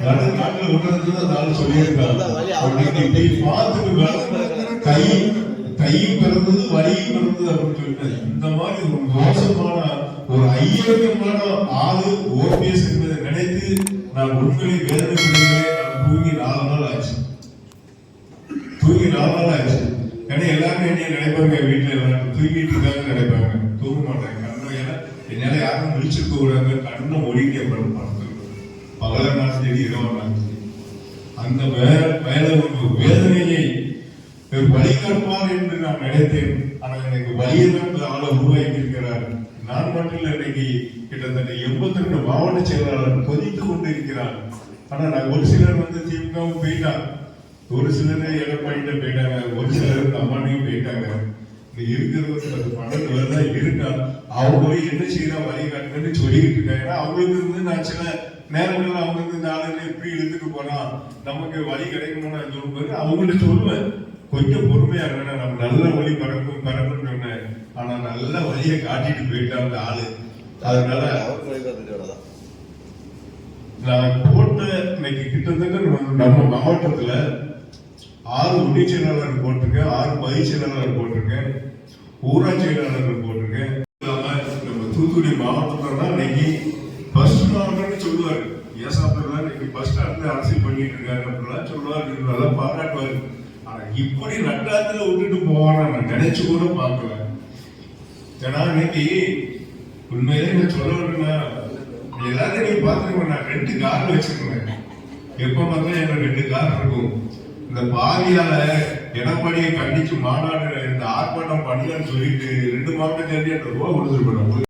நாட்டுல விடுறதுன்னு அந்த ஆள் சொல்லியிருக்காங்க. கை கையும் பிறந்தது வலியும் பிறந்தது அப்படின்னு சொல்லிட்டாரு. இந்த மாதிரி ஒரு மோசமான ஒரு ஐயமான ஆளு ஓபிஎஸ் என்பதை நினைத்து நான் உண்மையை வேதனைப்படுகிறேன். தூங்கி 4 நாள் ஆச்சு. ஏன்னா எல்லாருமே என்ன நினைப்பாங்க, வீட்டுல எல்லாரும் தூங்கிட்டு இருக்காங்க நினைப்பாங்க, தூங்க மாட்டாங்க. கண்ணு ஏன்னா என்னால யாரும் விழிச்சிருக்க கூடாது, கண்ணை ஒழிக்க படுத்து பகலனாலும் சரி இரவனாலும் சரி அந்த மேல ஒரு வேதனையை வழிகாட்டுவார் என்று நான் நினைத்தேன். ஆனால் எனக்கு வழியதான் ஆளை உருவாக்கி இருக்கிறார். நான் மட்டும் இல்லை, இன்னைக்கு கிட்டத்தட்ட 82 மாவட்ட செயலாளர் கொதித்துக் கொண்டு இருக்கிறார். ஆனா நான் ஒரு சிலர் திமுகவும் போயிட்டாங்க, ஒரு சிலர் எடப்பாடிட்ட போயிட்டாங்க, ஒரு சிலர் அம்மானையும் போயிட்டாங்க. இருக்கிறது 12 பேர் தான் இருக்கா. அவங்க என்ன செய்யறா வழிகாட்டுன்னு சொல்லிக்கிட்டு இருக்காங்க. அவங்களுக்கு நான் சில நேரங்கள் அவங்க இந்த ஆளுநர் எப்படி இழுத்துட்டு போறான், நமக்கு வழி கிடைக்கணும்னு நான் சொல்லும்போது அவங்கள்ட்ட சொல்லுவேன், கொஞ்சம் பொறுமையா இருக்கணும், நம்ம நல்ல வழி பறக்கணும். ஆனா நல்ல வழியை காட்டிட்டு போயிட்டாங்க ஆளு. அதனால நான் போட்ட இன்னைக்கு கிட்டத்தட்ட நம்ம மாவட்டத்துல 6 ஒன்றிய செயலாளர் போட்டிருக்கேன், 6 பகுதி செயலாளர் போட்டிருக்கேன், ஊராட்சி செயலாளர் போட்டிருக்கேன். நம்ம தூத்துக்குடி மாவட்டத்துல தான் இன்னைக்கு ஃபர்ஸ்ட் மாவட்டம்னு சொல்லுவாரு. ஏசாப்பெல்லாம் இன்னைக்கு ஃபர்ஸ்ட் இடத்துல அரசியல் பண்ணிட்டு இருக்காரு அப்படிலாம் சொல்லுவாரு, நல்லா பாராட்டுவாரு. ஆனா இப்படி நட்டாத்துல விட்டுட்டு போவான நான் நினைச்சு கூட பார்க்கல. ஏன்னா இன்னைக்கு உண்மையிலே நான் சொல்ல வேணும்னா, எல்லாரும் நீங்க பாத்துருக்கோம், நான் 2 கார் வச்சிருக்கேன். எப்ப பார்த்தா எனக்கு 2 கார் இருக்கும். இந்த பாதியால எடப்பாடியை கண்டிச்சு மாநாடு இந்த ஆர்ப்பாட்டம் பண்ணலன்னு சொல்லிட்டு 2 மாவட்டம் சேர்ந்து ரூபா கொடுத்துருப்பேன்.